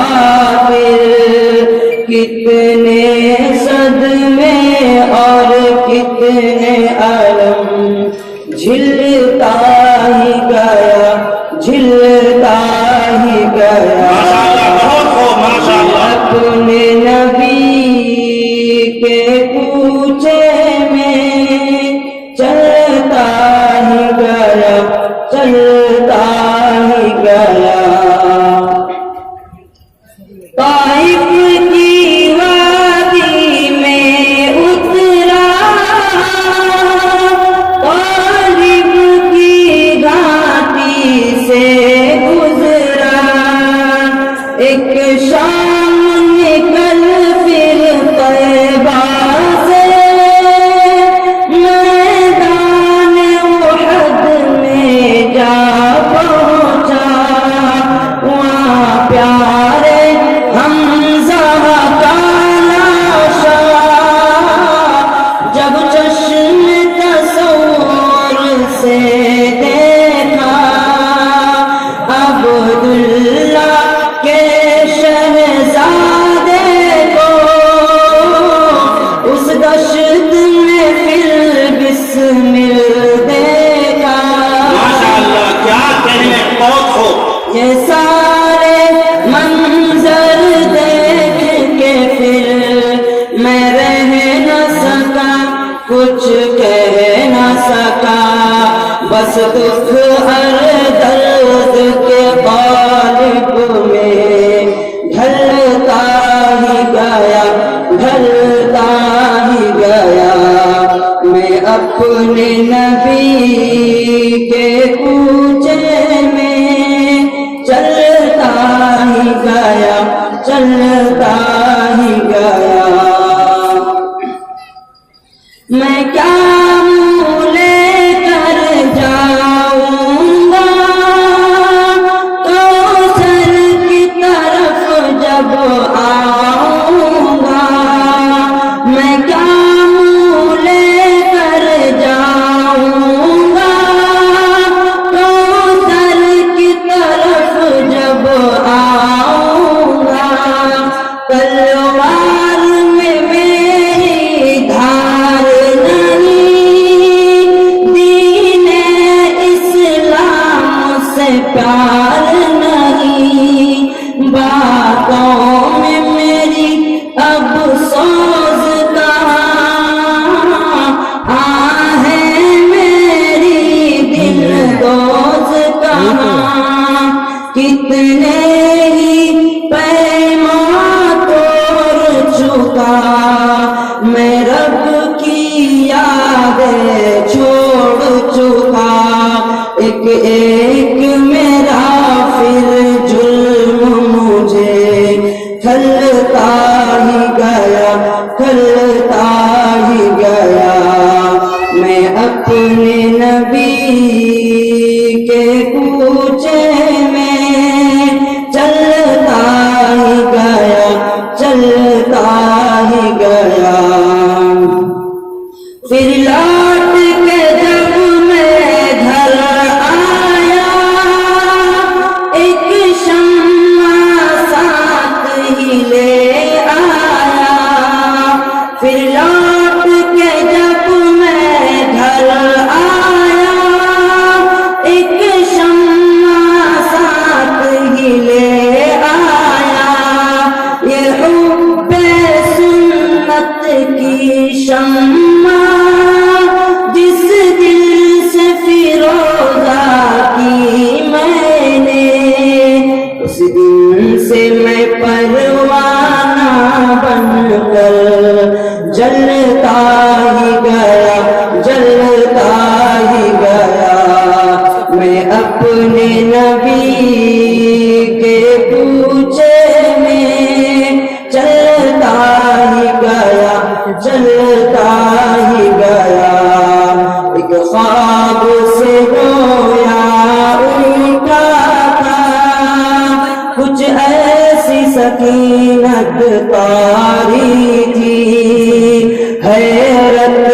کافر، کتنے صدمے اور کتنے علم، جھلتا ہی گیا، جھلتا ہی گیا، اپنے نبی کے کوچے میں چلتا ہی گیا، چلتا ہی گیا۔ طائف کی وادی میں اترا، طالب کی گھاٹی سے گزرا، ایک شام نکل پھر طیبہ سے، میدان احد میں جا پہنچا، وہاں پیارے حمزہ کا لاشا جب چشم تصور سے دیکھا، عبداللہ کے شہزادے کو اس دشت میں پھر بسمل دیکھا۔ ماشاءاللہ، کیا کہنے بہت خوب۔ یہ سارے منظر دیکھ کے پھر میں رہ نہ سکا، کچھ کہہ نہ سکا، بس دکھ ہر درد کے قالب میں ڈھلتا ہی گیا، ڈھلتا ہی گیا۔ میں اپنے نبی کے کوچے میں چلتا ہی گیا، چلتا ہی گیا۔ میں کیا منہ لے کر جاؤں گا کوثر کی طرف جب آؤں گا، میں کیا منہ لے کر جاؤں گا کوثر کی طرف جب آؤں گا، تلوار میں میری دھار نہیں، دین اسلام سے پیار نہیں، باتوں میں میری اب سوز کہاں، آہیں میری دل دوز کہاں، کتنے ہی پیمان توڑ چکا، میں رب کی یادیں چھوڑ چکا، ایک ایک میرا پھر ظلم مجھے کھلتا ہی گیا، کھلتا ہی گیا۔ میں اپنے نبی کے کوچے میں چلتا ہی گیا، چلتا ہی گیا۔ پھر لوٹ کے جب میں گھر آیا، ایک شمع ساتھ ہی لے آیا، پھر لوٹ کے جب میں گھر آیا، ایک شمع ساتھ ہی لے آیا، یہ حب سنت کی شمع جس دل سے فیروزہ کی میں نے، اس دن سے میں پروانہ بن کر جلتا ہی گیا، جلتا ہی گیا۔ میں اپنے نبی کے کوچے میں چلتا ہی گیا، چلتا ہی گیا۔ ایک خواب سے رویا اٹھا تھا، کچھ ایسی سکینت طاری تھی، حیرت